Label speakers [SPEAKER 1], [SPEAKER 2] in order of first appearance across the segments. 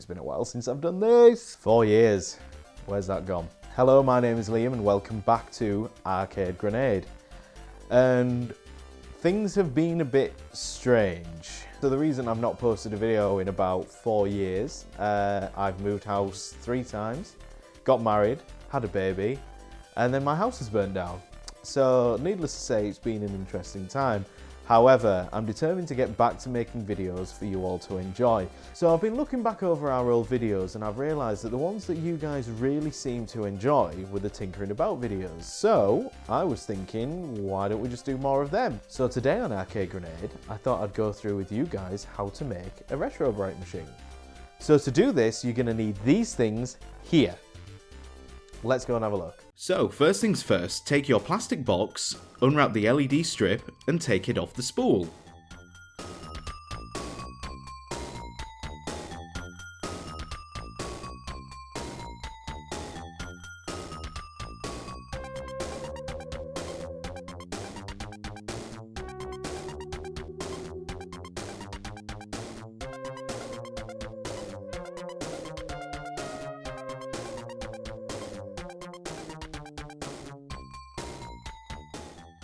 [SPEAKER 1] it's been a while since I've done this. 4 years. Where's that gone? Hello, my name is Liam and welcome back to Arcade Grenade. And things have been a bit strange. So the reason I've not posted a video in about 4 years, I've moved house 3 times, got married, had a baby, and then my house has burned down. So needless to say, it's been an interesting time. However, I'm determined to get back to making videos for you all to enjoy. So I've been looking back over our old videos and I've realised that the ones that you guys really seem to enjoy were the tinkering about videos. So I was thinking, why don't we just do more of them? So today on Arcade Grenade, I thought I'd go through with you guys how to make a retro bright machine. So to do this, you're going to need these things here. Let's go and have a look.
[SPEAKER 2] So, first things first, take your plastic box, unwrap the LED strip, and take it off the spool.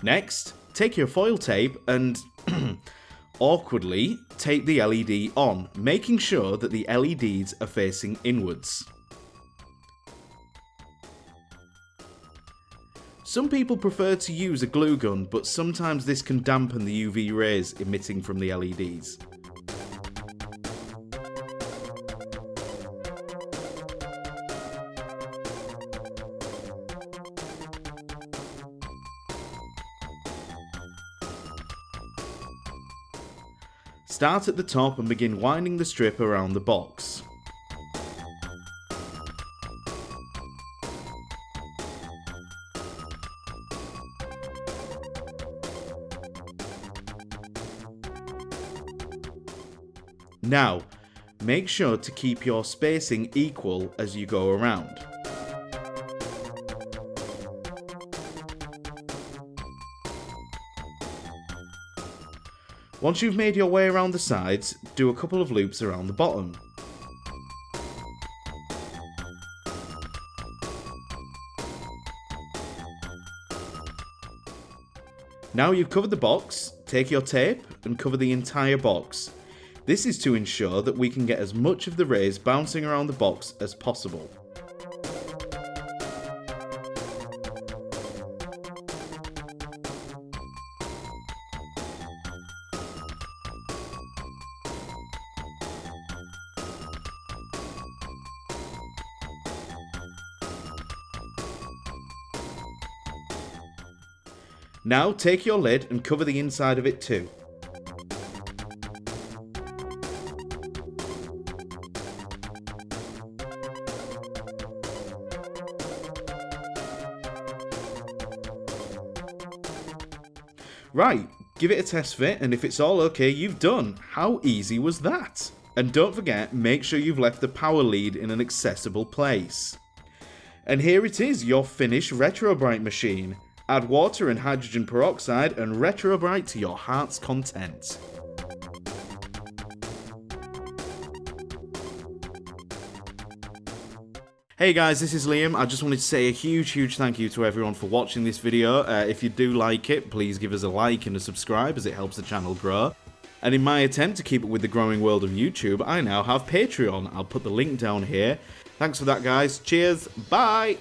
[SPEAKER 2] Next, take your foil tape and awkwardly tape the LED on, making sure that the LEDs are facing inwards. Some people prefer to use a glue gun, but sometimes this can dampen the UV rays emitting from the LEDs. Start at the top and begin winding the strip around the box. Now, make sure to keep your spacing equal as you go around. Once you've made your way around the sides, do a couple of loops around the bottom. Now you've covered the box, take your tape and cover the entire box. This is to ensure that we can get as much of the rays bouncing around the box as possible. Now take your lid and cover the inside of it too. Right, give it a test fit and if it's all okay, you've done. How easy was that? And don't forget, make sure you've left the power lead in an accessible place. And here it is, your finished retro bright machine. Add water and hydrogen peroxide and retro bright to your heart's content. Hey guys, this is Liam. I just wanted to say a huge thank you to everyone for watching this video. If you do like it, please give us a like and a subscribe as it helps the channel grow. And in my attempt to keep it with the growing world of YouTube, I now have Patreon. I'll put the link down here. Thanks for that guys. Cheers. Bye.